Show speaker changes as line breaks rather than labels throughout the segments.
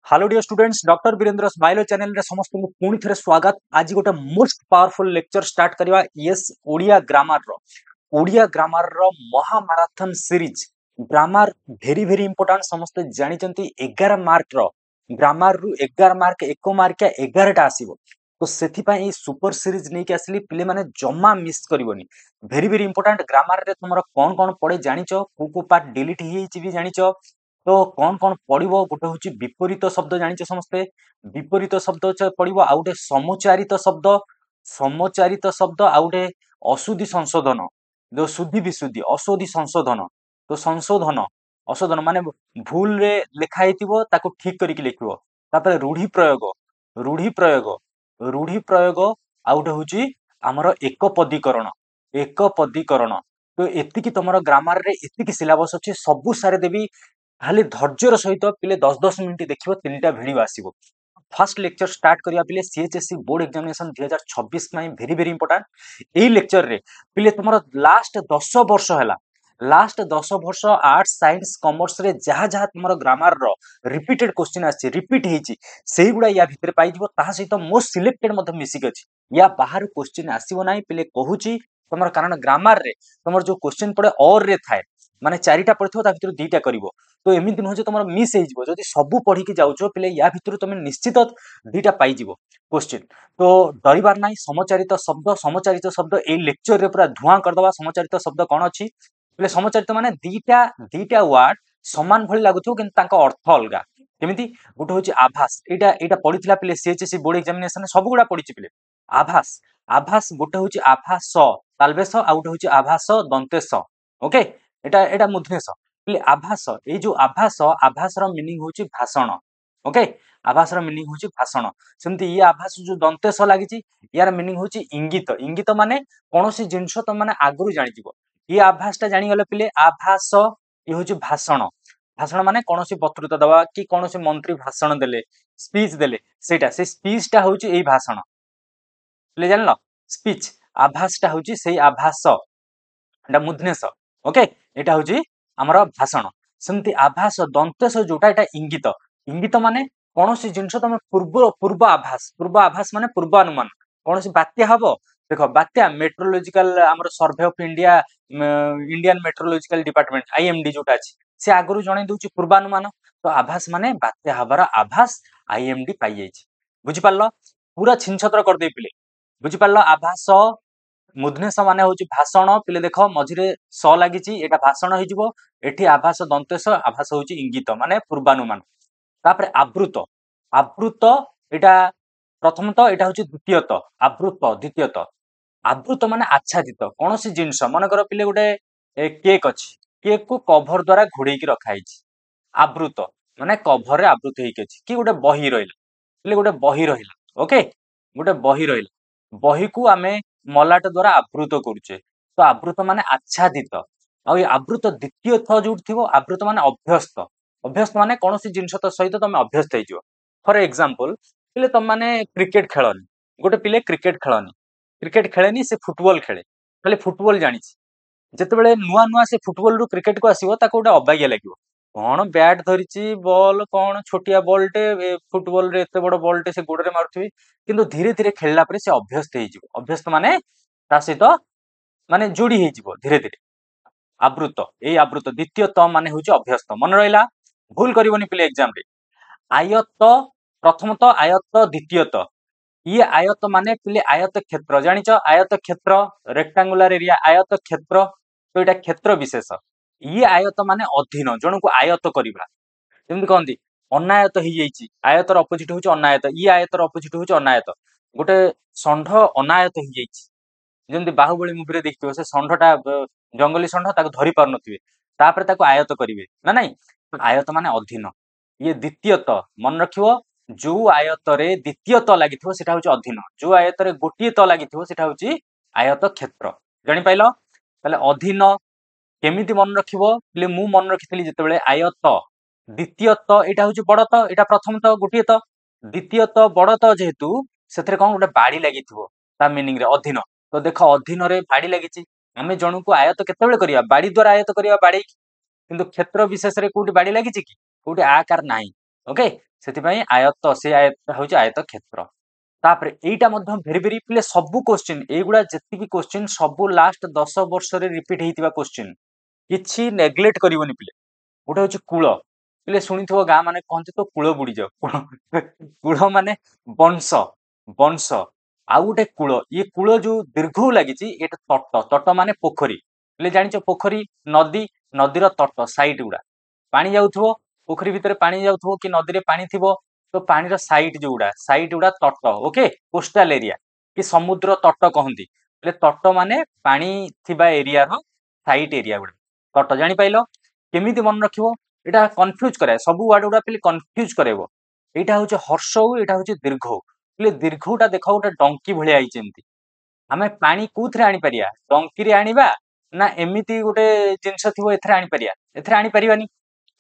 Hello dear students doctor Virendra स्माइलो channel रे समस्त को पुणी थे स्वागत। आज गोटे मोस्ट पावरफुल लेक्चर स्टार्ट करवा यस ओडिया ग्रामर रो महामाराथन series. Grammar very very important समस्त जानी 11 मार्क रो ग्रामर रु 11 मार्क 1 मार्क 11टा आसीबो। तो सेथिपाई सुपर सीरीज नहीं आसली पिले माने जम्मा मिस करबोनी। भेरी भेरी इंपोर्टेंट ग्रामर रे तुमरा कोन कोन पड़े जानिचो को पार्ट डिलीट ही भी जानिचो। तो कौन कौन पड़िबो गोटे होची विपरीत शब्द जानिचे समस्ते विपरीत शब्द पड़िबो आ गोटे समचारित शब्द आ गोटे अशुद्धि संशोधन जो शुद्धि विशुद्धि अशुद्धि संशोधन। तो संशोधन अशोधन माने भूल रे लिखा हेतिबो ताको ठीक करिक लिखिबो। तापर रूढ़ी प्रयोग आ गोटे होची हमर एक पदीकरण। तो एतिकी तमरो ग्रामर रे एतिकी सिलेबस अछि सबु सारे देबी। खाली धैर्यर सहित पिले 10-10 मिनिट देखिबो 3टा वीडियो आसीबो। फर्स्ट लेक्चर स्टार्ट करिया पिले सीएचएससी बोर्ड एग्जामिनेशन 2026 में भेरी भेरी इंपोर्टेंट। एई लेक्चर रे पिले तुमरो लास्ट 10 वर्ष आर्ट्स साइंस कॉमर्स रे जहा जहा तुमरो ग्रामर रो रिपीटेड क्वेश्चन आछि रिपीट हेछि सेही गुडा या भितर पाई दिबो। ताहा सहित मोस्ट सिलेक्टेड मध्ये मिसिक अछि या बाहर क्वेश्चन आसीबो नाही पिले कहूची तुमरो कारण ग्रामर रे तुमरो जो क्वेश्चन पड़े और रे थाए माने 4टा पड़थिबो ता भितर 2टा करिवो। तो एमिति नुह जे तुमर मिस हे जिवो जदि सबु पढ़ी के जाउछो पिले या भितर तुम निश्चित 2टा पाई जिवो क्वेश्चन। तो डरिबार नाही। समचारित शब्द ए लेक्चर रे पूरा धुआं कर दवा। समचारित शब्द कोन अछि पिले समचारित माने 2टा वर्ड समान भली लागुथो किंतु तांको अर्थ अलगा। केमिति गुटे होची आभास एटा पढिथिला पिले सीएचएससी बोर्ड एग्जामिनेशन सब गुडा पढिछि पिले। आभास गुटे होची आभास तालबेस आ गुटे होची आभास दंतेस। ओके एटा मुधनेस आभास ए जो आभास रो मीनिंग होची भाषण। ओके आभास रो मीनिंग होची भाषण। सेमति ये आभास जो दंतेस लागिची यार मीनिंग होची इंगित माने कोनोसी जिंस त माने आगरु जानि जिवो। ये आभास ता जानि गले पिले आभास ये होची भाषण माने कोनोसी वक्तृता दवा कि कोनोसी मंत्री भाषण देले स्पीच देले से स्पीच टा होची एई भाषण ले जानलो स्पीच आभास टा होची सेई आभास एटा मुधनेस। ओके एटा होची हमर भाषण। सेमति आभास दंतेस जोटा एटा इंगित माने कोनोसी जिंस तमे पूर्व आभास माने पूर्वानुमान कोनोसी बात्या हबो। देखो बात्या मेट्रोलॉजिकल हमर survey of India Indian metrological department IMD जोटा अछि से आगरु जणे दोची पूर्वानुमान। तो आभास माने बात्या हबार आभास आईएमडी पाई जाइछि। बुझि पारलो पूरा छिनछत्र कर दे पिले बुझि पारलो। आभास मुधनेस माने होची भाषण पिले देखो मझिरे स लागिची एटा भाषण हे जिवो। एठी आभास दंतेस आभास होची इंगित माने पूर्वानुमान। तापरे आवृत एटा प्रथमत एटा होची द्वितीयत आवृत आवृत माने आच्छादित कोनोसी जिंस मन कर पिले गोटे केक अछि केक को कवर द्वारा घोड़े की रखा हिची आवृत माने कवर रे आवृत हेकी अछि कि गोटे बही रहिला पिले गोटे बही रहिला। ओके गोटे बही रहिला बही को आमे मलाट द्वारा आवृत करूचे। तो आवृत माने आच्छादित आ आवृत द्वितीय थ जो थिवो आवृत माने अभ्यस्त माने कोनोसी जिंस त सहित तमे अभ्यस्त हे जिवो। फॉर एग्जांपल पिले तम माने क्रिकेट खेलनी गोटे पिले क्रिकेट खेलेनी से फुटबॉल खेले खाली फुटबॉल जानिछि जेतेबेले नुआ से फुटबॉल रु क्रिकेट को आसीबो ताको गोटे अबागिया लागिवो कोन बैट धरिछि बॉल कोन छोटिया बॉल टे फुटबॉल रे एते बड़ बॉल टे से गोडरे मारुथिबी किंतु धीरे धीरे खेलला परे से अभ्यस्त हे जिवो। अभ्यस्त माने ता सहित माने जोड़ी हे जिवो धीरे धीरे आवृत ए आवृत द्वितीय त माने होची अभ्यस्त मन रहिला भूल करिवनी पिले एग्जाम रे। आयत प्रथमत आयत द्वितीयत ये आयत माने पिले आयत क्षेत्र जानिच आयत क्षेत्र रेक्टेंगुलर एरिया आयत क्षेत्र। तो एटा क्षेत्र विशेष ये आयत माने अधीन जण को आयत करिबा जेमति कहंती अनायत ही जाईची आयतर अपोजिट होची अनायत ये आयतर अपोजिट होची अनायत गोटे षंढ अनायत ही जाईची जेमति बाहुबली मूवी रे देखियो से षंढटा जंगली षंढ ताको धरि पार नथिबे तापर ताको आयत करिवे ना नाही। आयत माने अधीन ये द्वितीयत मन रखिवो जो आयत रे द्वितीयत लागिथिवो सेटा होची अधीन जो आयत रे गोटिए त लागिथिवो सेटा होची आयत क्षेत्र जानि पाइलो। ताले अधीन केमिति मन रखिवो ले मु मन रखितली जेतेबेले आयत द्वितीयत एटा होची बड़त एटा प्रथमत गोटिए त द्वितीयत बड़त जेहेतु सेथरे कोन गोटे बाड़ी लागिथिवो ता मीनिंग रे अधीन। तो देखो अधीन रे बाड़ी लागिची आमे जणु को आयत केतेबेले करिया बाड़ी द्वारा आयत करिया बाड़ी किंतु क्षेत्र विशेष रे कोठी बाड़ी लागिची कि कोठी आकार नाही। ओके ସେଥିପାଇଁ ଆୟତ ସେ ଆୟତ ହଉଛି ଆୟତ କ୍ଷେତ୍ର। ତାପରେ ଏଇଟା ମଧ୍ୟ ଭେରି ଭେରି ପିଲେ ସବୁ କ୍ୱେଶ୍ଚିନ୍ ଏଇଗୁଡ଼ା ଯେତିକି କ୍ୱେଶ୍ଚିନ୍ ସବୁ ଲାଷ୍ଟ 10 ବର୍ଷରେ ରିପିଟ୍ ହେଇଥିବା କ୍ୱେଶ୍ଚିନ୍ କିଛି ନେଗ୍ଲେକ୍ଟ କରିବନି ପିଲେ। ଗୋଟେ ହଉଛି କୂଳ ପିଲେ ଶୁଣିଥିବ ଗାଁ ମାନେ କହନ୍ତି ତ କୂଳ ବୁଡ଼ିଯାଉ କୂଳ ମାନେ ବଂଶ ବଂଶ ଆଉ ଗୋଟେ କୂଳ ଇଏ କୂଳ ଯୋଉ ଦୀର୍ଘ ଲାଗିଛି ଏଇଟା ତଟ ମାନେ ପୋଖରୀ ପିଲେ ଜାଣିଛ ପୋଖରୀ ନଦୀ ନଦୀର ତଟ ସାଇଡ୍ ଗୁଡ଼ା ପାଣି ଯାଉଥିବ ପୋଖରୀ ଭିତରେ ପାଣି ଯାଉଥିବ କି ନଦୀରେ ପାଣି ଥିବ ତ ପାଣିର ସାଇଡ୍ ଯୋଉଗୁଡ଼ା ସାଇଡ୍ ଗୁଡ଼ା ତଟ ଓକେ କୋଷ୍ଟାଲ ଏରିଆ କି ସମୁଦ୍ର ତଟ କହନ୍ତି ହେଲେ ତଟ ମାନେ ପାଣି ଥିବା ଏରିଆର ସାଇଟ୍ ଏରିଆ ଗୁଡ଼ା ତଟ ଜାଣିପାରିଲ କେମିତି ମନେ ରଖିବ ଏଇଟା କନଫ୍ୟୁଜ କରାଏ ସବୁ ୱାର୍ଡ ଗୁଡ଼ା ପିଲେ କନଫ୍ୟୁଜ କରାଇବ ଏଇଟା ହଉଛି ହର୍ଷ ଏଇଟା ହଉଛି ଦୀର୍ଘ ପିଲେ ଦୀର୍ଘଟା ଦେଖ ଗୋଟେ ଡଙ୍କି ଭଳିଆ ହେଇଛି ଏମିତି ଆମେ ପାଣି କୋଉଥିରେ ଆଣିପାରିବା ଡଙ୍କିରେ ଆଣିବା ନା ଏମିତି ଗୋଟେ ଜିନିଷ ଥିବ ଏଥିରେ ଆଣିପାରିବା ଏଥିରେ ଆଣିପାରିବାନି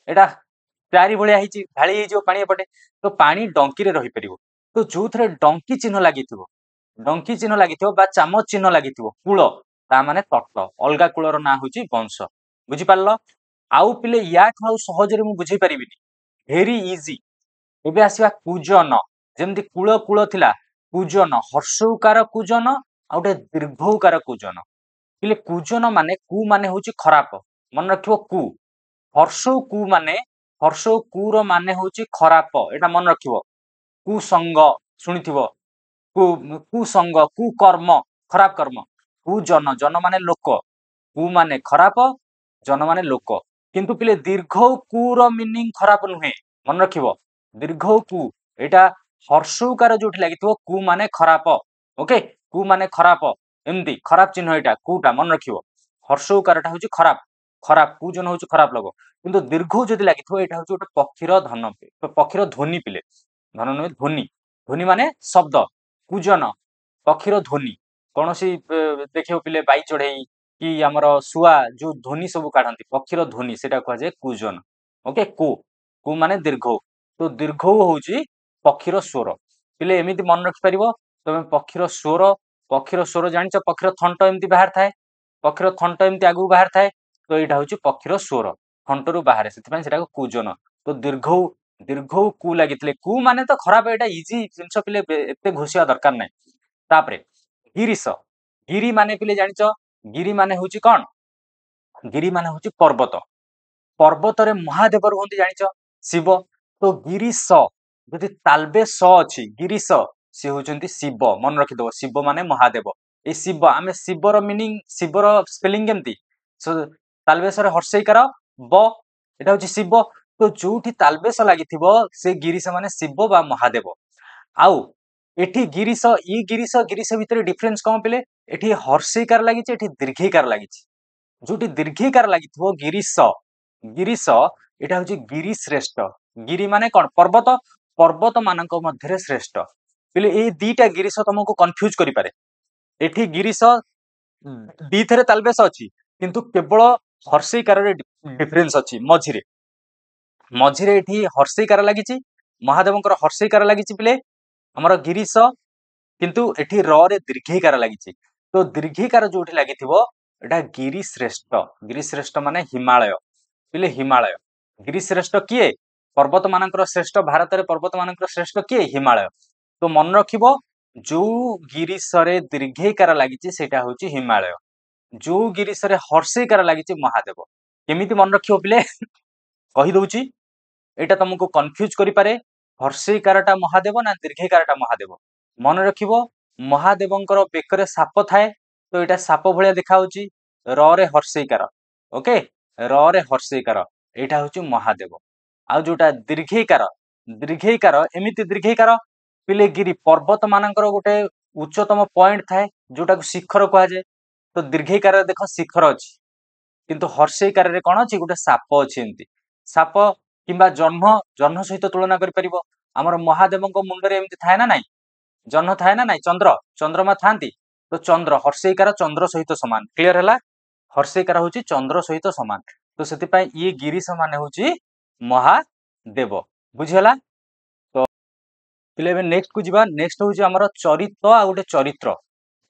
ଏଇଟା ଚାରି ଭଳିଆ ହେଇଛି ଢାଳି ହେଇଯିବ ପାଣି ଏପଟେ ତ ପାଣି ଡଙ୍କିରେ ରହିପାରିବ ତ ଯୋଉଥିରେ ଡଙ୍କି ଚିହ୍ନ ଲାଗିଥିବ ବା ଚାମଚ ଚିହ୍ନ ଲାଗିଥିବ କୂଳ ତା ମାନେ ତଟ ଅଲଗା କୂଳର ନାଁ ହଉଛି ବଂଶ ବୁଝିପାରିଲ ଆଉ ପିଲେ ୟାଠୁ ଆଉ ସହଜରେ ମୁଁ ବୁଝେଇ ପାରିବିନି ଭେରି ଇଜି ଏବେ ଆସିବା କୁଜନ ଯେମିତି କୂଳ କୂଳ ଥିଲା କୁଜନ ହର୍ଷଉକାର କୁଜନ ଆଉ ଗୋଟେ ଦୀର୍ଘଉକାର କୁଜନ ପିଲେ କୁଜନ ମାନେ କୁ ମାନେ ହଉଛି ଖରାପ ମନେ ରଖିବ କୁ ହର୍ଷଉ କୁର ମାନେ ହଉଛି ଖରାପ ଏଇଟା ମନେ ରଖିବ କୁସଙ୍ଗ ଶୁଣିଥିବ କୁସଙ୍ଗ କୁକର୍ମ ଖରାପ କର୍ମ କୁଜନ ଜନ ମାନେ ଲୋକ କୁ ମାନେ ଖରାପ ଜନ ମାନେ ଲୋକ କିନ୍ତୁ ପିଲେ ଦୀର୍ଘ କୁର ମିନିଂ ଖରାପ ନୁହେଁ ମନେ ରଖିବ ଦୀର୍ଘ କୁ ଏଇଟା ହର୍ଷଉକାର ଯୋଉଠି ଲାଗିଥିବ କୁ ମାନେ ଖରାପ ଓକେ କୁ ମାନେ ଖରାପ ଏମିତି ଖରାପ ଚିହ୍ନ ଏଇଟା କୁଟା ମନେ ରଖିବ ହର୍ଷଉକାରଟା ହଉଛି ଖରାପ ଖରାପ କୁ ଜନ ହଉଛି ଖରାପ ଲୋକ କିନ୍ତୁ ଦୀର୍ଘ ଯଦି ଲାଗିଥିବ ଏଇଟା ହଉଛି ଗୋଟେ ପକ୍ଷୀର ଧନ ପକ୍ଷୀର ଧ୍ୱନି ପିଲେ ଧନ ନୁହେଁ ଧ୍ୱନି ଧ୍ୱନି ମାନେ ଶବ୍ଦ କୁଜନ ପକ୍ଷୀର ଧ୍ୱନି କୌଣସି ଦେଖିବ ପିଲେ ବାଇ ଚଢେଇ କି ଆମର ଶୁଆ ଯୋଉ ଧ୍ୱନି ସବୁ କାଢନ୍ତି ପକ୍ଷୀର ଧ୍ୱନି ସେଇଟା କୁହାଯାଏ କୁଜନ ଓକେ କୁ ମାନେ ଦୀର୍ଘ ତ ଦୀର୍ଘ ହଉଛି ପକ୍ଷୀର ସ୍ୱର ପିଲେ ଏମିତି ମନେ ରଖିପାରିବ ତମେ ପକ୍ଷୀର ସ୍ୱର ଜାଣିଛ ପକ୍ଷୀର ଥଣ୍ଟ ଏମିତି ବାହାର ଥାଏ ପକ୍ଷୀର ଥଣ୍ଟ ଏମିତି ଆଗକୁ ବାହାର ଥାଏ ତ ଏଇଟା ହଉଛି ପକ୍ଷୀର ସ୍ୱର ଥଣ୍ଟରୁ ବାହାରେ ସେଥିପାଇଁ ସେଟାକୁ କୁଜନ ତ ଦୀର୍ଘ କୁ ଲାଗିଥିଲେ କୁ ମାନେ ତ ଖରାପ ଏଇଟା ଇଜି ଜିନିଷ ପିଲେ ଏତେ ଘୋଷିବା ଦରକାର ନାହିଁ ତାପରେ ଗିରିଶ ଗିରି ମାନେ ପିଲେ ଜାଣିଛ ଗିରି ମାନେ ହଉଛି କଣ ଗିରି ମାନେ ହଉଛି ପର୍ବତ ପର୍ବତରେ ମହାଦେବ ରୁହନ୍ତି ଜାଣିଛ ଶିବ ତ ଗିରିଶ ଯଦି ତାଲବେ ସ ଅଛି ଗିରିଶ ସେ ହଉଛନ୍ତି ଶିବ ମନେ ରଖିଦବ ଶିବ ମାନେ ମହାଦେବ ଏଇ ଶିବ ଆମେ ଶିବର ମିନିଂ ଶିବର ସ୍ପେଲିଂ କେମିତି ତାଲବେଶରେ ହର୍ଷେଇକାର ବ ଏଟା ହଉଛି ଶିବ ତ ଯୋଉଠି ତାଲବେଶ ଲାଗିଥିବ ସେ ଗିରିଶ ମାନେ ଶିବ ବା ମହାଦେବ ଆଉ ଏଠି ଗିରିଶ ଗିରିଶ ଭିତରେ ଡିଫରେନ୍ସ କଣ ପିଲେ ଏଠି ହର୍ଷେଇକାର ଲାଗିଛି ଏଠି ଦୀର୍ଘିକାର ଲାଗିଛି ଯୋଉଠି ଦୀର୍ଘିକାର ଲାଗିଥିବ ଗିରିଶ ଏଟା ହଉଛି ଗିରି ଶ୍ରେଷ୍ଠ ଗିରି ମାନେ କଣ ପର୍ବତ ମାନଙ୍କ ମଧ୍ୟରେ ଶ୍ରେଷ୍ଠ ପିଲେ ଏଇ ଦିଟା ଗିରିଶ ତମକୁ କନଫ୍ୟୁଜ କରିପାରେ ଏଠି ଗିରିଶ ଦିଥରେ ତାଲବେଶ ଅଛି କିନ୍ତୁ କେବଳ ହର୍ଷେଇକାରରେ ଡିଫରେନ୍ସ ଅଛି ମଝିରେ ଏଠି ହର୍ଷେଇକାର ଲାଗିଛି ମହାଦେବଙ୍କର ହର୍ଷେଇକାର ଲାଗିଛି ପିଲେ ଆମର ଗିରିଶ କିନ୍ତୁ ଏଠି ରେ ଦୀର୍ଘିକାର ଲାଗିଛି ତ ଦୀର୍ଘିକାର ଯୋଉଠି ଲାଗିଥିବ ଏଟା ଗିରିଶ୍ରେଷ୍ଠ ମାନେ ହିମାଳୟ ପିଲେ ହିମାଳୟ ଗିରିଶ୍ରେଷ୍ଠ କିଏ ପର୍ବତ ମାନଙ୍କର ଶ୍ରେଷ୍ଠ ଭାରତରେ ପର୍ବତ ମାନଙ୍କର ଶ୍ରେଷ୍ଠ କିଏ ହିମାଳୟ ତ ମନେ ରଖିବ ଯୋଉ ଗିରିଶରେ ଦୀର୍ଘିକାର ଲାଗିଛି ସେଇଟା ହଉଛି ହିମାଳୟ ଯୋଉ ଗିରିଶରେ ହର୍ଷେଇକାର ଲାଗିଛି ମହାଦେବ କେମିତି ମନେ ରଖିବ ପିଲେ କହିଦଉଛି ଏଇଟା ତମକୁ କନଫ୍ୟୁଜ କରିପାରେ ହର୍ଷେଇକାରଟା ମହାଦେବ ନା ଦୀର୍ଘିକାରଟା ମହାଦେବ ମନେ ରଖିବ ମହାଦେବଙ୍କର ବେକରେ ସାପ ଥାଏ ତ ଏଇଟା ସାପ ଭଳିଆ ଦେଖା ହଉଛି ରେ ହର୍ଷେଇକାର ଓକେ ରେ ହର୍ଷେଇକାର ଏଇଟା ହଉଛି ମହାଦେବ ଆଉ ଯୋଉଟା ଦୀର୍ଘେଇକାର ଏମିତି ଦୀର୍ଘେଇକାର ପିଲେ ଗିରି ପର୍ବତ ମାନଙ୍କର ଗୋଟେ ଉଚ୍ଚତମ ପଏଣ୍ଟ ଥାଏ ଯୋଉଟାକୁ ଶିଖର କୁହାଯାଏ ତ ଦୀର୍ଘେଇକାରରେ ଦେଖ ଶିଖର ଅଛି କିନ୍ତୁ ହର୍ଷେଇକାରରେ କଣ ଅଛି ଗୋଟେ ସାପ ଅଛି ଏମିତି ସାପ କିମ୍ବା ଜହ୍ନ ସହିତ ତୁଳନା କରିପାରିବ ଆମର ମହାଦେବଙ୍କ ମୁଣ୍ଡରେ ଏମିତି ଥାଏ ନା ନାଇଁ ଜହ୍ନ ଥାଏ ନା ନାଇଁ ଚନ୍ଦ୍ରମା ଥାନ୍ତି ତ ଚନ୍ଦ୍ର ହର୍ଷେଇକାର ଚନ୍ଦ୍ର ସହିତ ସମାନ କ୍ଲିୟର ହେଲା ହର୍ଷେଇକାର ହଉଛି ଚନ୍ଦ୍ର ସହିତ ସମାନ ତ ସେଥିପାଇଁ ଇଏ ଗିରିଶ ମାନେ ହଉଛି ମହାଦେବ ବୁଝିହେଲା ତ ପିଲେ ଏବେ ନେକ୍ସଟ କୁ ଯିବା ନେକ୍ସଟ ହଉଛି ଆମର ଚରିତ ଆଉ ଗୋଟେ ଚରିତ୍ର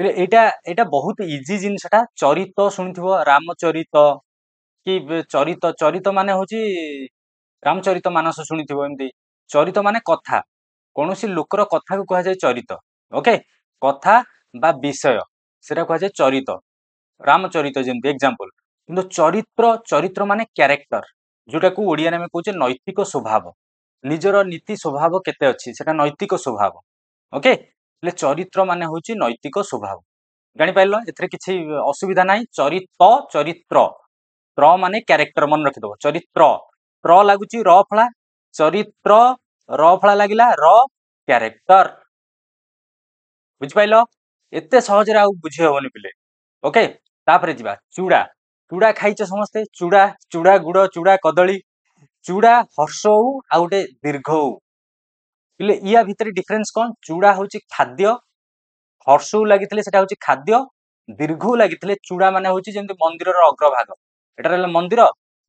ପିଲେ ଏଇଟା ବହୁତ ଇଜି ଜିନିଷଟା ଚରିତ ଶୁଣିଥିବ ରାମଚରିତ କି ଚରିତ ମାନେ ହଉଛି ରାମଚରିତ ମାନସ ଶୁଣିଥିବ ଏମିତି चरित माने कथा कौन सी लोकर कथा को कह जाए चरित ओके कथा बा विषय सेटा कह जाए चरित रामचरित जमी एग्जांपल किंतु चरित्र चरित्र माने क्यारेक्टर जोटा को ओडिया में कहूचे नैतिक स्वभाव निजर नीति स्वभाव केते अछि सेटा नैतिक स्वभाव ओके ले चरित्र माने होची नैतिक स्वभाव जानि पाइलो एथरे किछि असुविधा नाही चरित चरित्र त्र माने क्यारेक्टर मन रखि दो चरित्र त्र लागुची र फळा चरित्र र फळा लागिला र क्यारेक्टर बुझि पाइलो एते सहज रे आ बुझी होबनी पिले ओके तापरे जिबा चूड़ा चूड़ा खाइछ समस्ते चूड़ा चूड़ा गुड़ चूड़ा कदली चूड़ा हर्ष हऊ आ गोटे दीर्घ हऊ पिले या भितर डिफरेंस कौन चूड़ा होची खाद्य हर्ष लगी सेटा खाद्य दीर्घ लगी चूड़ा माने होची जेमति मंदिर अग्रभाग एटा रहला मंदिर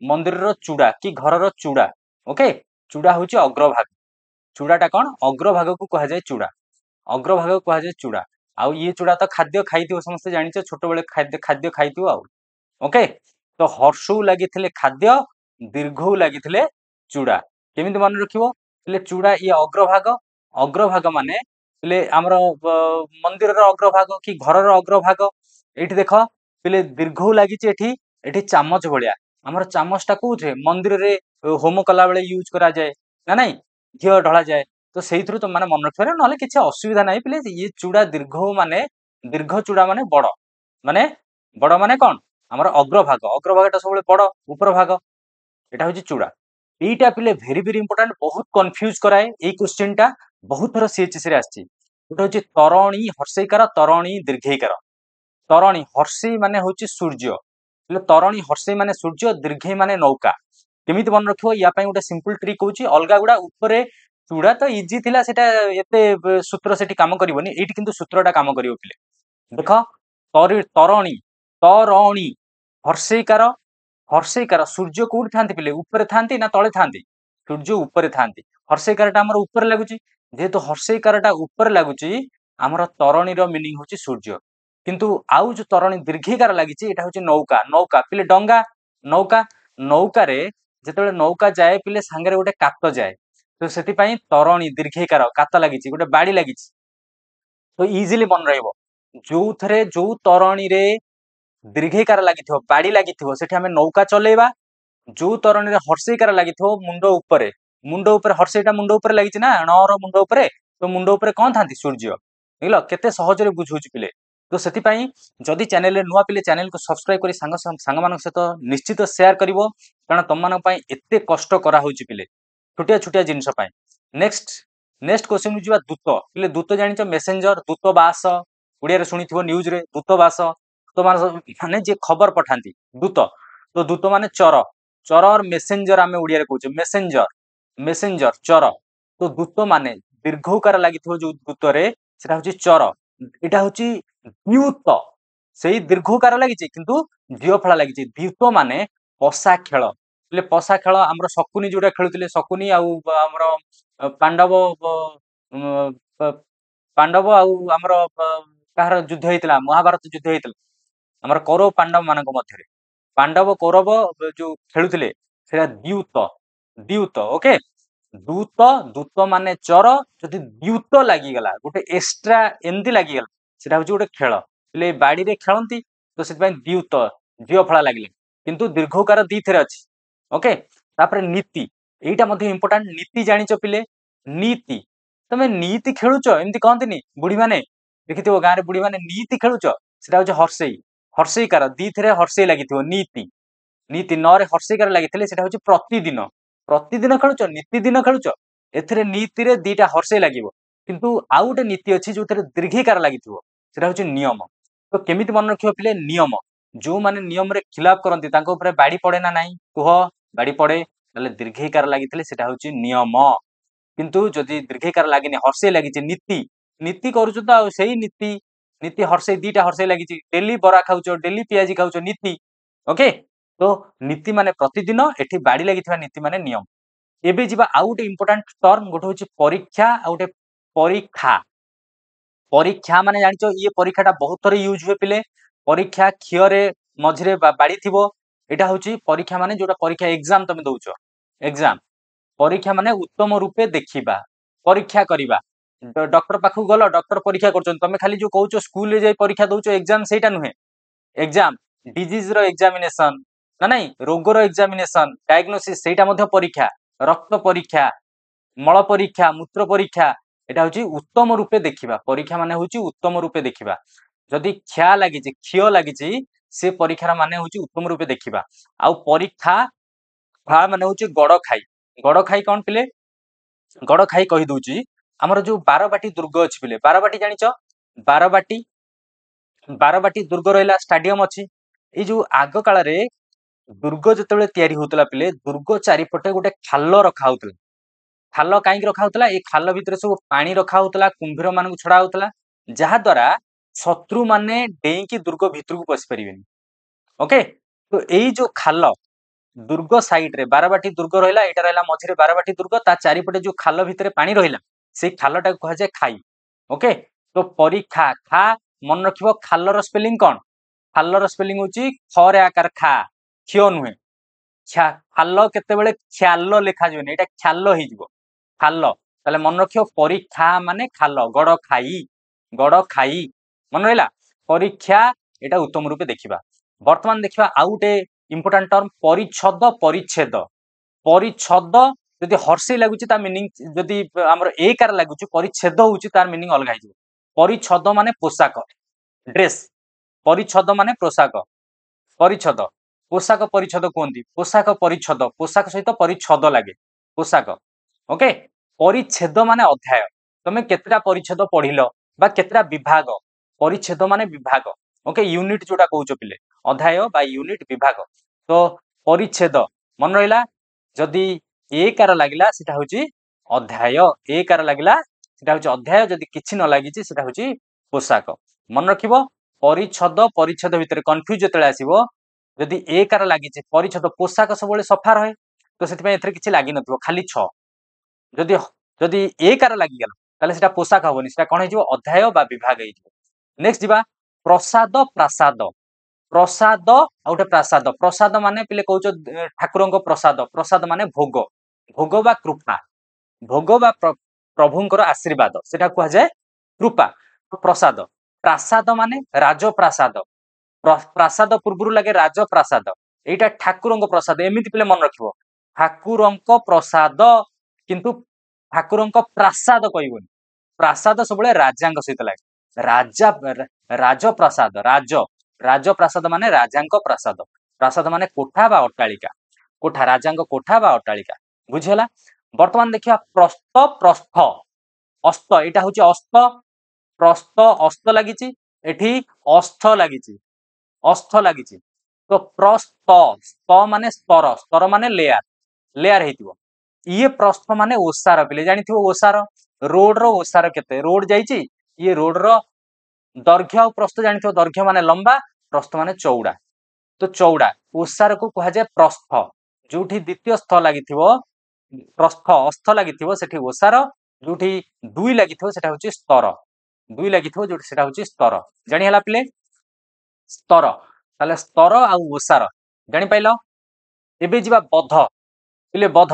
मंदिर चूड़ा कि घर चूड़ा ओके चूड़ा होची अग्रभाग चूड़ाटा कौन अग्रभाग को कह जाए चूड़ा अग्रभाग को कह जाए चूड़ा आउ ये चूड़ा तो खाद्य खाई समस्त जानिछ छोट बेले खाद्य खाद्य खाई आउ ओके तो हर्षऊ लगी खाद्य दीर्घऊ लगी चूड़ा केमिति मन रखिबो चूड़ा ये अग्रभाग अग्रभाग माने आमर मंदिर अग्रभाग कि घर अग्रभाग ये देख पे दीर्घ लगी एठी चामच भाया आमर चामचटा कौथे मंदिर रे होम कला बेले यूज करा जाए ना नहीं घी ढला जाए तो से तुम मैंने मन रखिए ना किसी असुविधा नहीं पे ये चूड़ा दीर्घ माने दीर्घ चूड़ा माने बड़ माने कौन आमर अग्रभाग अग्रभागटा सब बड़ ऊपर भाग यहाँ हूँ चूड़ा यहीटा पिले भेरी भेरी इंपोर्टाट बहुत कन्फ्यूज कराए ये क्वेश्चन टा बहुत थर सीएचएस रे आछि गोटे हूँ तरणी हर्षईकार तरणी दीर्घईकार तरणी हर्षई माने हूँ सूर्य तरणी हर्षई माने सूर्य दीर्घई माने नौका केमिति मन रखिबो या पई गोटे सिंपल ट्रिक होची अलगा गुडा ऊपरे चूड़ा तो इजी थिला सेटा एते सूत्र सेठी काम करबोनी एठी किंतु सूत्रटा काम करिवो पिले देख तरणी तरणी हर्षईकार हर्षईकार सूर्य कोठी थांती पिले ऊपर थांती ना तळे थांती सूर्य ऊपर थांती हर्षईकारटा हमर ऊपर लागुची जेहेतु हर्षईकारटा ऊपर लागुची हमर तरणीर मीनिंग होची सूर्य किंतु आउ जो तरणी दीर्घईकार लागिची एटा होची नौका नौका पिले डंगा नौका नौका रे जेतेबेले नौका जाए पिले सांगरे गोटे कात जाए तो सेति पई तरणी दीर्घईकार कात लागिची गोटे बाड़ी लागिची तो इजीली मन रहइबो जो थरे जो तरणी रे दीर्घईकार लगी बाड़ी लगी सेठी आमे नौका चलेबा जो तरण हर्षईकार लगी मुंड ऊपर हर्षईटा मुंड ऊपर लगी ना णर मुंड ऊपर तो मुंड ऊपर कौन था सूर्य बुझल केते सहज रे बुझौछि पिले तो सेति पई जदि चैनल नुआ पिले चैनल को सब्सक्राइब करी सांग मानक सहित निश्चित शेयर करिवो कारण तुम मानक पई एते कष्ट करा होछि पिले छोटिया छोटिया जिंस पई नेक्स्ट नेक्स्ट क्वेश्चन जिबा दूत पिले दूत जानिछ मेसेंजर दूतवास ओडिया रे सुनिथिबो न्यूज रे दूतवास तो माने जे खबर पठाती दूत तो दूत माने चर चर और मेसेंजर आमे ओडिया रे कहूचे मेसेंजर मेसेंजर चर तो दूत माने दीर्घकार लगी जो दूत रे सेटा होची चर एटा होची द्यूत सेही दीर्घकार लगी किंतु दियो फळा लगी द्यूत माने पसा खेल ले पसा खेल हमर शकुनी जोटा खेलुतिले शकुनी आउ हमर पांडव पांडव आउ हमर कहार युद्ध हेतिला महाभारत युद्ध हेतिला हमर कौरव पांडव मानक मध्य पांडव कौरव जो खेलुतिले सेटा द्यूत द्यूत ओके दूत दूत माने चर जदि द्यूत लागी गला गोटे एक्स्ट्रा एमदी लागी गला सेटा होची गोटे खेल ले बाड़ी रे खेलंती तो सेति पय द्यूत दियो फळा लागिले किंतु दीर्घकार दी थेरे अछि ओके तापर नीति एटा मध्ये इंपोर्टेंट नीति जानिचो पिले नीति तमे नीति खेलुचो एमदी कहंतिनी बुढी माने देखिथिबो गां रे बुढी माने नीति खेलुचो सेटा होची हर्षई हर्षईकार दी थेरे हर्षई लागिथिबो नीति नीति नरे हर्षईकार लागिथिले सेटा होची प्रतिदिन प्रतिदिन खेलुचो नीति दिन खेलुचो एथरे नीति रे दीटा हर्षई लागिवो किंतु आउ गोटे नीति अछि जोथरे दीर्घईकार लागिथिबो सेटा होची नियम तो केमिति मन रखियो पिले नियम जो माने नियम रे खिलाफ करंती तांको ऊपर बाड़ी पड़े ना नाही कुह बाड़ी पड़े तले दीर्घईकार लागिथिले सेटा होची नियम किंतु जदि दीर्घईकार लागिनी हर्षई लागिची नीति नीति करूचो तो आ सेही नीति नीति हर्षई दीटा हर्षई लागिची डेली बरा खाउचो डेली पियाजी खाउचो नीति ओके तो नीति माने प्रतिदिन एठी बाड़ी लागिथिबा नीति माने नियम एबे जिबा आउ गोटे इंपोर्टेंट टर्म गोटे होची परीक्षा आ गोटे परीक्षा परीक्षा माने जानिचो ये परीक्षाटा बहुत थोर यूज हुए पिले परीक्षा खियरे मझिरे बाड़ी थिबो एटा होची परीक्षा माने जोटा परीक्षा एग्जाम तमे दउचो एग्जाम परीक्षा माने उत्तम रूपे देखिबा परीक्षा करिबा डॉक्टर पाखु गलो डॉक्टर परीक्षा करछन तमे खाली जो कहउछो स्कूल रे जाई परीक्षा दउछो एग्जाम सेटा नुहे एग्जाम डिजीज रो एग्जामिनेशन ना नहीं रोग रो एग्जामिनेशन डायग्नोसिस सेटा मध्ये परीक्षा रक्त परीक्षा मल परीक्षा मूत्र परीक्षा एटा होची उत्तम रूपे देखिबा परीक्षा माने होची उत्तम रूपे देखिबा जदि ख्या लागिची क्षिय लागिची से परीक्षा माने होची उत्तम रूपे देखिबा आउ परीक्षा खा माने होची गड़ खाई कौन पिले गड़ खाई कहि दउची हमर जो बारबाटी दुर्ग अछि पिले बारबाटी जानिच बारबाटी बारबाटी दुर्ग रहिला स्टेडियम अछि ए जो आग काल रे दुर्ग जतबेले तयारी होतला पिले दुर्ग चारिपटे गोटे खाल रखा होतला खाल काईक रखा होतला ए खाल भितर सब पानी रखा होतला कुंभीर मान छड़ा होतला जहा द्वारा शत्रु माने डेईकी दुर्ग भितर को पसि परिबेनी ओके तो एई जो खाल दुर्ग साइड रे बारबाटी दुर्ग रहिला एटा रहिला मझिरे बारबाटी दुर्ग ता चारिपटे जो खाल भितर पानी रहिला से खालटा को कहा जाय खाई ओके तो परीक्षा खा मन रखिबो खालर स्पेलिंग कोन खालर स्पेलिंग होची ख रे आकार खा क्ष्य नुहे ख्या खाल केतेबेले ख्याल लेखा जइने एटा ख्याल हि जिवो खाल ताले मन रखियो परीक्षा माने खाल गड़ खाई मन रहिला परीक्षा एटा उत्तम रूपे देखिबा वर्तमान देखिबा आउ गुटे इंपोर्टेंट टर्म परिच्छद परिच्छेद परिच्छद जदि हर्षे लागुची ता मीनिंग जदि हमर एकार लागुची परिच्छेद होउची तार मीनिंग अलग हिजो परिच्छद माने पोशाक ड्रेस परिच्छद माने पोशाक परिच्छद पोशाक परिच्छद कहती पोशाक परिच्छद पोशाक सहित परिच्छद लागे पोशाक ओके परिच्छेद माने अध्याय तमे केतरा परिच्छेद पढ़िल बा केतरा विभाग परिच्छेद माने विभाग ओके यूनिट जोटा कहउछ पिले अध्याय बा यूनिट विभाग तो परिच्छेद मन रहिला जदि एकार लागिला सेटा होची अध्याय एकार लागिला सेटा होची अध्याय जदि किछि न लागिची सेटा होची पोशाक मन रखिबो परिच्छद परिच्छेद भितर कंफ्यूज जतले आसीबो जदि एकार लागिची परिच्छद पोशाक सबले सफा रहे तो सेति एथरे किछि लागि नथिबो खाली 6 जदि जदि एकार लागि गेला ताले सेटा पोशाक होबनी सेटा कोन हिजो अध्याय बा विभाग हिजो नेक्स्ट जिबा प्रसाद प्रासाद प्रसाद आउटे प्रासाद प्रसाद माने पिले कहउछ ठाकुरंको प्रसाद प्रसाद माने भोग भोग बा कृपा भोग बा प्रभुंकर आशीर्वाद सेटा कहआ जाय कृपा प्रसाद प्रासाद माने राजप्रासाद प्रासाद पूर्वरु लागे राजप्रासाद एटा ठाकुरंको प्रसाद एमिति पिले मन रखिबो ठाकुरंको प्रसाद किंतु ठाकुरंको प्रासाद कहइबोनी प्रासाद सबले राजांक सहित लागे राजा राजप्रासाद राजप्रासाद माने राजांक प्रासाद प्रासाद माने कोठा बा अट्टालिका कोठा राजांक कोठा बा अट्टालिका बुझिहला वर्तमान देखिया प्रस्थ प्रस्थ अस्त एटा होची अस्त प्रस्थ अस्त लागिची एठी अस्थ लागिची तो प्रस्थ स्त माने स्तर स्तर माने लेयर लेयर हेतिबो ये प्रस्थ माने ओसार पिले जानिथिबो ओसार रोड रो ओसार केते रोड जाईची ये रोड रो दैर्घ्य और प्रस्थ जानिथिबो दैर्घ्य माने लंबा प्रस्थ माने चौड़ा तो चौड़ा ओसार को कहा जाय प्रस्थ जोठी द्वितीय स्थ लागिथिबो प्रस्थ अस्थ लागिथिबो सेठी ओसार जोठी दुई लागिथिबो सेटा होची स्तर दुई लागिथिबो जोठी सेटा होची स्तर जानि हला पिले स्तर ताले स्तर आ ओसार जानि पाइलो एबे जिबा बध पिले बध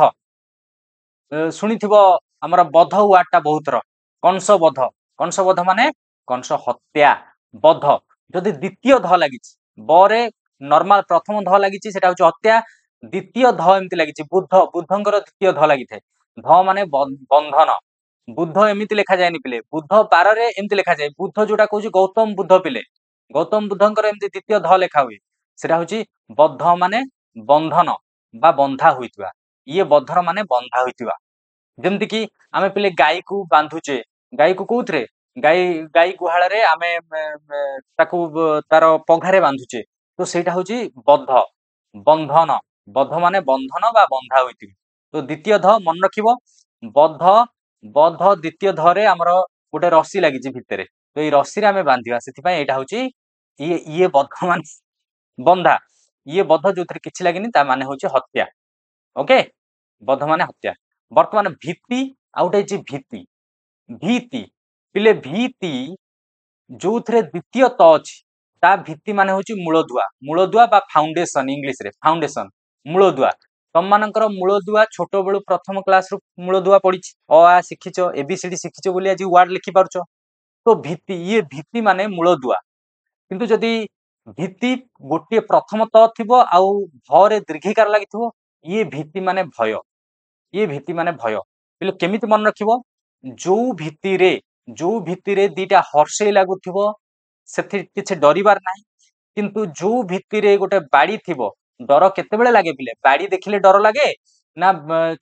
शुणिथिबो हमर बध वाटा बहुतर कंस बध माने कंस हत्या बध जदि द्वितीय ध लागिछि बरे नॉर्मल प्रथम ध लागिछि सेटा होची हत्या द्वितीय ध एमति लागिछि बुद्धंकर द्वितीय ध लागिथे ध माने बंधन बुद्ध एमिति लेखा जायनि पिले बुद्ध 12 रे एमिति लेखा जाय बुद्ध जोटा कहउछि गौतम बुद्ध पिले गौतम बुद्धंकर एमिति द्वितीय ध लेखा हुई सेटा होची बद्ध माने बंधन बा बंधा होइतबा ये बद्धर माने बंधा होइतबा जेमति कि आमे पिले गाई को बांधुचे गाई को कोउथरे गाई गुहाल रे आमे ताकू तार पघारे बांधुचे तो सेटा होची बद्ध बंधन बद्ध माने बंधन बा बंधा होइतबा तो द्वितीय ध मन रखिबो बद्ध बद्ध द्वितीय धरे हमर गोटे रस्सी लागिछि भितरे तो ए रस्सी रे आमे बांधिबा सेति पय एटा होची ये बद्ध माने बंधा ये बद्ध जोथरे किछि लागिनी ता माने होची हत्या ओके बद्ध माने हत्या वर्तमान भीति आउटे जे भीति भीति पिले भीति जोथरे द्वितीय त अछि ता भीति माने होची मूलदुआ बा फाउंडेशन इंग्लिश रे फाउंडेशन मूलदुआ तम मानकर मूलदुआ छोट बेलू प्रथम क्लास रु मूलदुआ पड़ी अ आ शिखिच एबीसीडी शिखिच बोली आज वार्ड लिखि पारुछ। तो भित्ति ये भित्ति माने मूलदुआ किंतु जदि भित्ति गोटे प्रथम त थिबो आउ भरे दीर्घिकार लागिथिबो ये भित्ति माने भय। ये भित्ति माने भय बोले केमिति मन रखिबो जो भित्ति रे दीटा हर्षे लागुथिबो सेथि किछि डरिबार नाही किंतु जो भित्ति रे गोटे बाड़ी थिबो डर केतेबेले लागे पिले बाड़ी देखिले डर लागे ना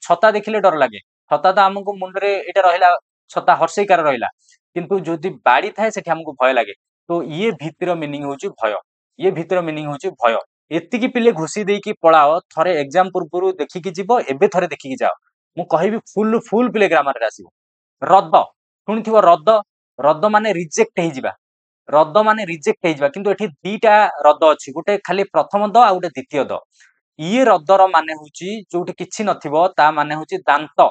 छता देखिले डर लागे छता तो हमको मुंडरे एटा रहिला छता हर्षेकार रहिला किंतु जदि बाड़ी थाए सेठी हमको भय लागे। तो ये भित्तिर मीनिंग होची भय ये भित्तिर मीनिंग होची भय एतिकी पिले घुसी देकी पळाओ थरे एग्जाम पूर्वरु देखिकी जीवो एबे थरे देखिकी जाओ मु कहिबी फुल फुल पिले ग्रामर रे आसीबो। रद शुनिथिबो रद रद माने रिजेक्ट हे जिबा रद माने रिजेक्ट हे जिबा किंतु एठी दीटा रद अछि गोटे खाली प्रथम द आ गोटे द्वितीय द ये रदर माने होची जोठी किछि नथिबो ता माने होची दांत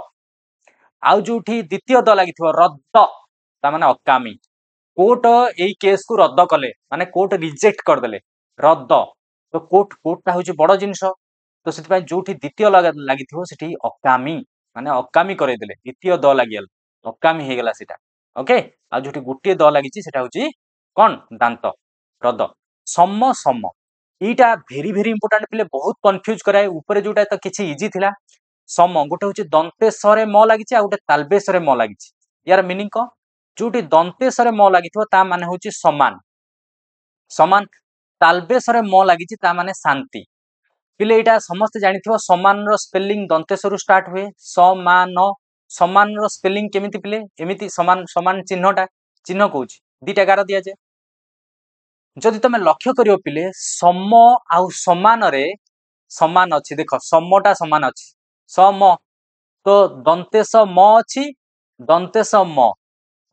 आउ जोठी द्वितीय द लागिथिबो रद ता माने अकामी कोर्ट एई केस को रद्द कले माने कोर्ट रिजेक्ट कर देले रद्द तो कोर्ट ता होची बड़ जिंस तो सेति पय जोठी द्वितीय लागिथिबो सेठी अकामी माने अकामी करे देले द्वितीय द लागियल अकामी हे गेला सेटा ओके आ जोठी गुटिए द लागिची सेटा होची कोन दांत रद सम सम एटा भेरी भेरी इंपोर्टेंट पिले बहुत कंफ्यूज कराए ऊपर जोटा तो किछि इजी थिला सम गोटे होची दंतेश्वरे म लागिची आ गोटे तालबेश्वरे म लागिची यार मीनिंग को जोटी दंतेश्वरे म लागिथिबो ता माने होची समान समान तालबेश्वरे म लागिची ता माने शांति पिले एटा समस्त जानिथिबो समान रो स्पेलिंग दंतेश्वर स्टार्ट हुए समान समान रो स्पेलिंग केमिति पिले एमिति समान समान चिन्हटा चिन्ह कहूची दीटा गार दिया जे जदि तमे लक्ष्य करियो पिले सम आउ समान रे समान अछि देखो समटा समान अछि सम तो दंतेश म अछि दंतेश म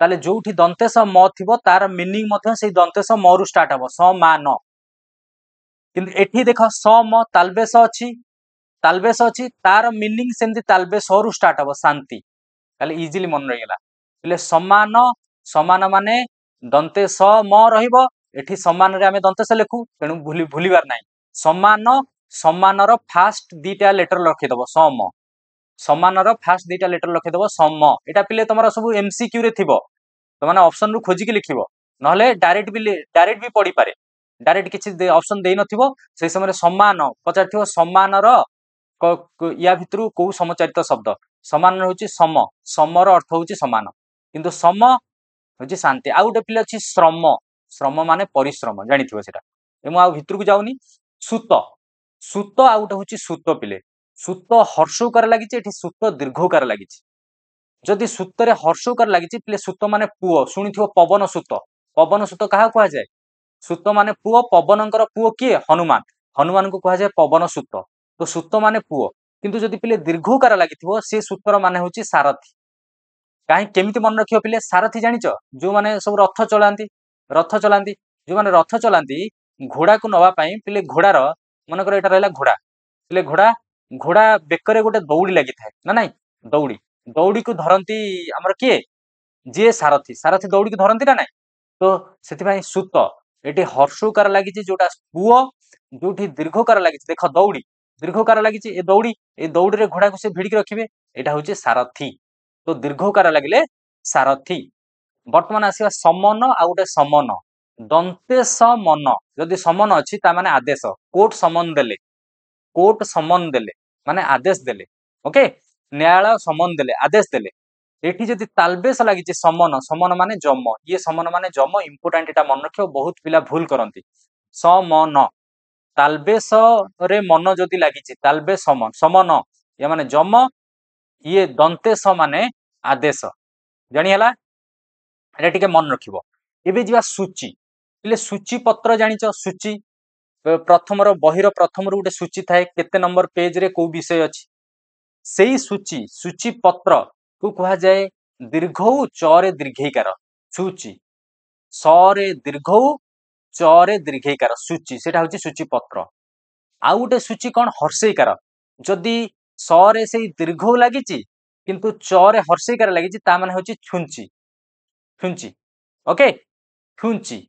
ताले जोठी दंतेश म थिबो तार मीनिंग मध्य से दंतेश म रु स्टार्ट हबो समान किंतु एठी देखो सम तालबेश अछि तार मीनिंग सेमति तालबेश रु स्टार्ट हबो शांति ताले इजीली मन रही गेला पिले समान समान माने दंतेश म रहिबो एठी समान रे हमें दंतेश लेखु तेनु भूलिबार नाही समान समान रो फास्ट दीटा लेटर रखि दबो सम समान रो फास्ट दीटा लेटर रखि दबो सम एटा पिले तमरा सब एमसीक्यू रे थिबो तो माने ऑप्शन रु खोजी के लिखिबो नहले डायरेक्ट भी पड़ी पारे डायरेक्ट किछि ऑप्शन देई नथिबो से समय समान पचारथिबो समान रो या भितरु को समचारित शब्द समान होची सम समर अर्थ होची समान किंतु सम होची शांति आ गोटे पिले अछि श्रम श्रम माने परिश्रम जानिथिबो सेटा एमु आ भितरु को जाउनी सूत सूत आ गोटे होची सूत पिले सूत हर्षकार लागिची एठी सूत दीर्घकार लागिची जदि सूतरे हर्षकार लागिची पिले सूत माने पुओ सुनिथिबो पवन सूत कहा कुआ जाय सूत माने पुओ पवनंकर पुओ किए हनुमान हनुमान को कुआ जाय पवन सूत तो सूत माने पुओ किंतु जदि पिले दीर्घकार लागिथिबो से सूतर माने होची सारथी काहे केमिति मन रखियो पिले सारथी जानिचो जो माने सब रथ चलांती जो माने रथ चलांती घोड़ा को नवा पई पिले घोड़ार मनकर एटा रहला घोड़ा पिले घोड़ा घोड़ा बेकरे गोटे दौड़ी लागि थाए ना नाही दौड़ी दौड़ी को धरंती हमर किए जे सारथी सारथी दौड़ी को धरंती ना नाही तो सेति पई सूत एटी हर्षकार लागिची जोटा पुओ जोठी दीर्घकार लागिची देख दौड़ी दीर्घकार लागिची ए दौड़ी रे घोड़ा को से भिड़ी के रखिबे एटा होची सारथी तो दीर्घकार लागिले सारथी वर्तमान आसीबा समन आ गोटे समन दंतेश मन जदि समन अछि ता माने आदेश कोर्ट समन देले माने आदेश देले ओके न्यायालय समन देले आदेश देले एठी जदि तालबेश लागिची समन समन माने जम ये समन माने जम इंपोर्टेंट एटा मन रखियो बहुत पिला भूल करंती समन तालबेश रे मन जदि लागिची तालबेश समन समन या माने जम ये दंतेश माने आदेश जानि हला एटा टिके मन रखिबो एबे जिवा सूची इले सूची पत्र जानिचो सूची प्रथम रो बहिर प्रथम रो गोटे सूची थाए केते नंबर पेज रे को विषय अछि सेई सूची पत्र को कहा जाए दीर्घौ चरे दीर्घईकार सूची सरे दीर्घौ चरे दीर्घईकार सूची सेटा होची सूची पत्र आ गोटे सूची कोन हर्षईकार जदि सरे सेई दीर्घौ लागिची किंतु चरे हर्षईकार लागिची ता माने होची छुंची ओके छुंची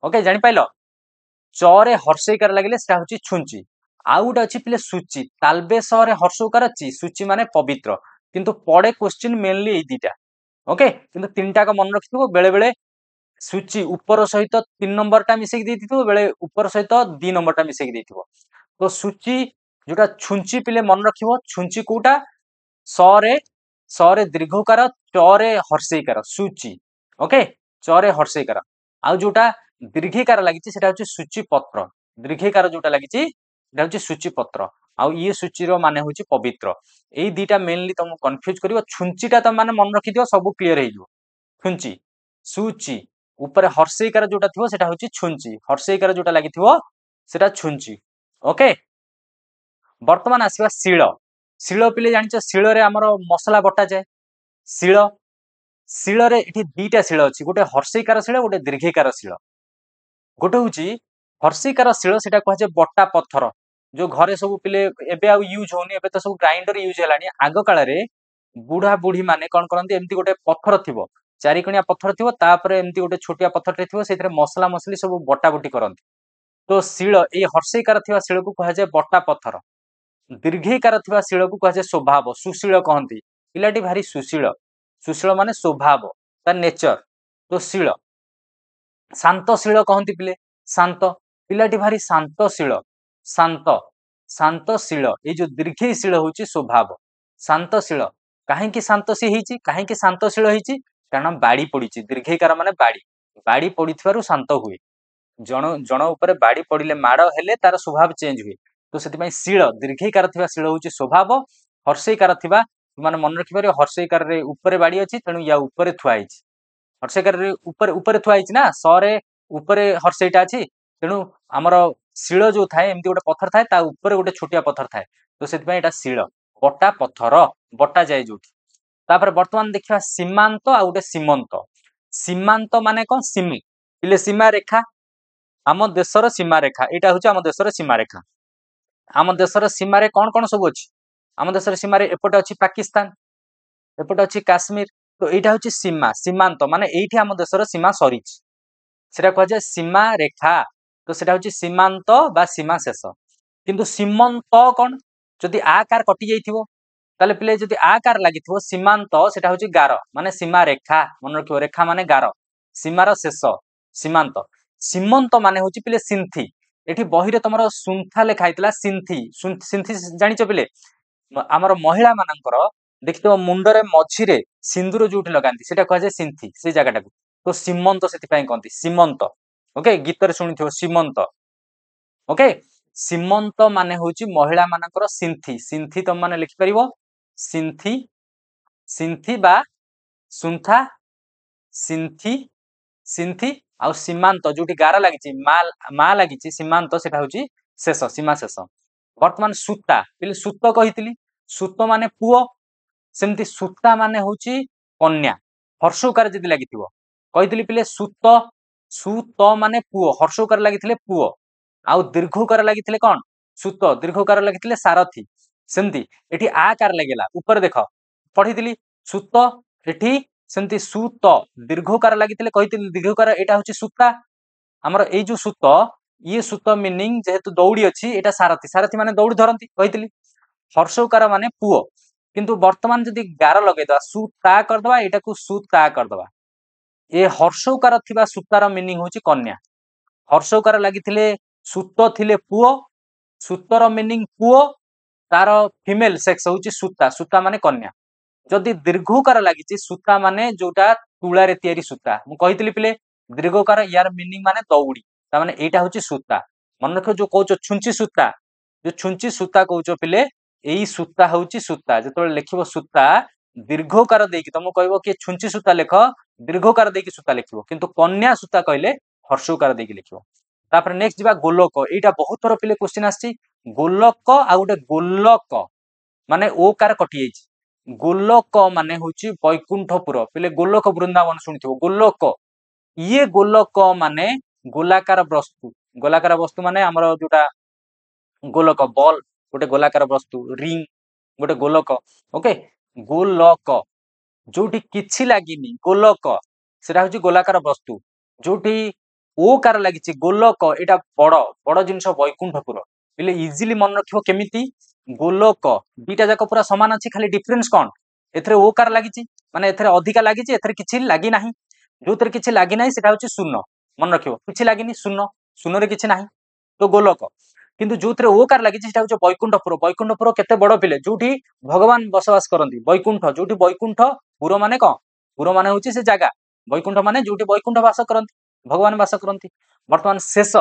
ओके जानि पाइलो चरे हर्षईकार लागिले सेटा होची छुंची आउ गोटे अच्छी पिले सूची तालबे सरे हर्षकार ची सूची माने पवित्र किंतु पड़े क्वेश्चन मेनली ए दीटा ओके किंतु तीन टाक मन रखिथो बेले बेले सूची ऊपर सहित 3 नंबर टा मिसेक देथिथो बेले ऊपर सहित 2 नंबर टा मिसेक देथिथो तो सूची जोटा छुंची पिले मन रखिबो छुंची कोटा सरे सरे दीर्घकार चरे हर्षेकार सूची ओके चरे हर्षेकार आउ जोटा दीर्घिकार लागिची सेटा होची सूची पत्र दीर्घिकार जोटा लागिची सेटा होची सूची पत्र आउ ये सूची रो माने होची पवित्र एई दीटा मेनली तुम कंफ्यूज करिवो छुंचीटा तुम माने मन रखि दियो सब क्लियर हे जो छुंची सूची ऊपर हर्षेकार जोटा थिवो सेटा होची छुंची हर्षेकार जोटा लागिथिवो सेटा छुंची ओके वर्तमान आसीबा शिळ शिळ पिले जानिछ शिळ रे हमर मसला बटा जाय शिळ शिळ रे एठी दीटा शिळ अछि गोटे हर्षेकार शिळ गोटे दीर्घिकार शिळ गोटे होची हर्षिकार शिळ सेटा कहजे बट्टा पत्थर जो घरे सब पिले एबे आ यूज होनी एबे तो सब ग्राइंडर यूज हेलानी आग काल रे बुढ़ा बुढ़ी माने कोन करंती एमती गोटे पत्थर थिवो चारिकणिया पत्थर थिवो तापर एमती गोटे छोटिया पत्थर टे थिवो सेथरे मसला मसली सब बट्टा बटी करंती तो शिळ ए हर्षिकार थिवा शिळ को कहजे बट्टा पत्थर दीर्घिकार थिवा शिळ को कहजे स्वभाव सुशील कहंती पिलाटी भारी सुशील सुशील माने स्वभाव ता नेचर तो शिळ शांतशील कहती पिले शांत पिलाटी भारी शांतशील शांत शांतशील ये जो दीर्घशील होची स्वभाव शांतशील काहेकि शांत सी हेची काहेकि शांतशील हेची कारण बाड़ी पड़ीची दीर्घिकार माने बाड़ी बाड़ी पड़ीथिबारु शांत हुए जण जण ऊपर बाड़ी पड़िले माड़ हेले तार स्वभाव चेंज हुए तो सेति शील दीर्घिकार थिबा शील होची स्वभाव हर्षेकार थिबा माने मन रखि पारे हर्षेकार रे ऊपर बाड़ी अछि तेनु या ऊपर थुआ हेची हर्षेकार रे ऊपर ऊपर थुआ हेची ना सरे ऊपर हर्षेटा अछि तेनु हमर शील जो थाए एमती गोटे पत्थर थाए ता ऊपर गोटे छोटिया पत्थर थाए तो सेति एटा शील बटा पत्थर बटा जाय जोठी तापर वर्तमान देखिबा सीमांत आ गोटे सीमंत सीमांत माने कोन सीमी पिले सीमा रेखा आम देशर सीमा रेखा एटा होची आम देशर सीमा रेखा आम देशर सीमा रे कोन कोन सब अछि आम देशर सीमा रे एपटे अछि पाकिस्तान एपटे अछि काश्मीर तो एटा होची सीमा सीमांत माने एठी आम देशर सीमा सरीची सेटा कह जाय सीमा रेखा तो सेटा होची सीमांत बा सीमा शेष किंतु सीमंत कोन जदि आकार कटि जाइथिवो ताले पिले जदि आकार लागिथिवो सीमांत सेटा होची गार माने सीमा रेखा मन रखिवो रेखा माने गार सीमार शेष सीमांत सीमंत माने होची पिले सिंथी एठी बही रे तमरो सुंथा लेखा आइतला सिंथी सिंथी जानिचो पिले हमर महिला मानकर देखितो मुंडरे मझी रे सिंदूर जोठी लगांती सेटा कह जाय सिंथी से जगह टाको तो सीमंत सेति पय कहंती सीमंत ओके गीत रे सुनिथिवो सीमंत ओके सीमंत माने होची महिला मानकर सिंथी सिंथी तम माने लिखि परिवो सिंथी सिंथी बा सुंथा सिंथी सिंथी आउ सीमांत जोठी गारा लागिची मा लागिची सीमांत सेटा होची शेष सीमा शेष वर्तमान सूता पिले सूत कहितली सूत माने पुओ सेमती सूता माने होची कन्या हर्षकार जदि लागिथिवो कहितली पिले सूत सूत माने पुओ हर्षकार लागिथिले पुओ आउ दीर्घकार लागिथिले कोन सूत दीर्घकार लागिथिले सारथी सेमती एठी आकार लागेला ऊपर देखो पढितली सूत एठी सेमती सूत दीर्घकार लागिथिले कहितली दीर्घकार एटा होची सूता हमर ए जो सूत ये सूत मीनिंग जेहेतु दौड़ी अछि एटा सारथी सारथी माने दौड़ी धरंती कहितली हर्षकार माने पुओ किंतु वर्तमान जदि गार लगे दवा सूता कर दवा एटा को सूता कर दवा ए हर्षकार थिबा सूतार मीनिंग होची कन्या हर्षकार लागिथिले सूत थिले पुओ सूतर मीनिंग पुओ तार फीमेल सेक्स होची सूता सूता माने कन्या जदि दीर्घकार लागिची सूता माने जोटा तुला रे तयारी सूता मु कहितली पिले दीर्घकार यार मीनिंग माने दौड़ी ता माने एटा होची सूता मन रखो जो कहउचो छुंची सूता कहउचो पिले एई सूता होची सूता जतोले लेखिबो सूता दीर्घकार देकी तुम कहबो कि छुंची सूता लेख दीर्घकार देकी सूता लेखिबो किंतु कन्या सूता कहले हर्षकार देकी लेखिबो तापर नेक्स्ट जिबा गोलक एटा बहुत थोर पिले क्वेश्चन आछि गोलक आ गोटे गोलक माने ओ कार कटि जाइछि गोलक माने होची वैकुंठपुर पिले गोलक वृंदावन सुनिथिबो गोलक ये गोलक माने गोलाकार वस्तु माने हमर जोटा गोलक बॉल गोटे गोलाकार वस्तु रिंग गोटे गोलक ओके गोलक जोटी किछि लागिनी गोलक सेटा होची गोलाकार वस्तु जोटी ओ कार लागिछि गोलक एटा बड़ बड़ जिंस वैकुंठपुर पिले इजिली मन रखिबो केमिति गोलक दुईटा जाक पूरा समान अछि खाली डिफरेंस कोन एथरे ओकार लागिछि माने एथरे अधिका लागिछि एथरे किछि लागि नाही जोथरे किछि लागि नाही सेटा होछि शून्य मन रखिबो किछि लागिनी शून्य शून्य रे किछि नाही तो गोलक किंतु जोथरे ओकार लागिछि सेटा होछि वैकुंठपुर केते बड़ पिले जोठी भगवान बसवास करंती वैकुंठ जोठी वैकुंठ पुर माने कोन पुर माने होछि से जागा वैकुंठ माने जोठी वैकुंठ वास करंती भगवान वास करंती वर्तमान शेष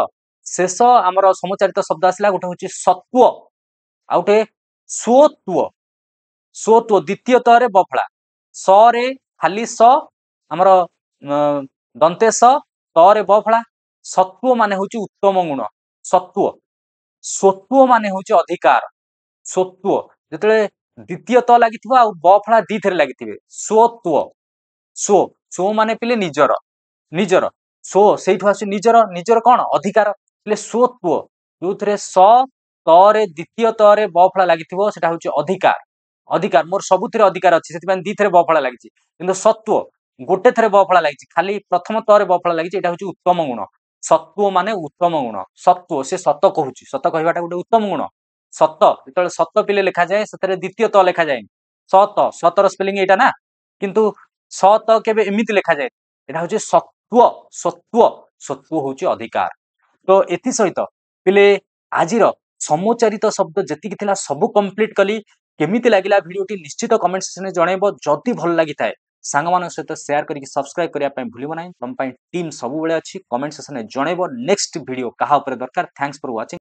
शेष आमर समुच्चारित शब्द आसला गोटे होछि सत्व आउटे स्वत्व स्वत्व द्वितीय तरे बफला स रे खाली स आमर दंते स तरे बफला सत्व माने होछि उत्तम गुण सत्व स्वत्व माने होछि अधिकार स्वत्व जेतले द्वितीय त लागिथिबो आ बफला दी थरे लागिथिबे स्वत्व स्व स्व माने पिले निजर निजर स्व सेठु आसी निजर निजर कोन अधिकार पिले स्वत्व जोथरे स तरे द्वितीय तरे बफला लागिथिबो सेटा होछि अधिकार अधिकार मोर सबुथिरे अधिकार अछि सेति दी थरे बफला लागिछि किंतु सत्व गोटे थरे बफला लागिछि खाली प्रथम तरे बफला लागिछि एटा होछि उत्तम गुण सत्व माने उत्तम गुण सत्व से सत कहूछि सत कहबाटा गोटे उत्तम गुण सत जेतले सत पिले लिखा जाए सेतरे द्वितीय त लिखा जाए सत सतर स्पेलिंग एटा ना किंतु सत केबे एमिति लिखा जाए एटा होछि सत्व सत्व सत्व होछि अधिकार तो एथि सहित पिले आजिर समुच्चारित शब्द जेतिकी थिला सब कंप्लीट कली केमिति लागिला भिडियोटी निश्चित कमेंट सेक्शन में जणैबो जति भल लागि थाए सांग मान सहित शेयर करके सब्सक्राइब करिया पय भूलिबो नाही तम पय टीम सब बेले अछि कमेंट सेक्शन में जणैबो नेक्स्ट वीडियो कहा ऊपर दरकार थैंक्स फॉर वाचिंग।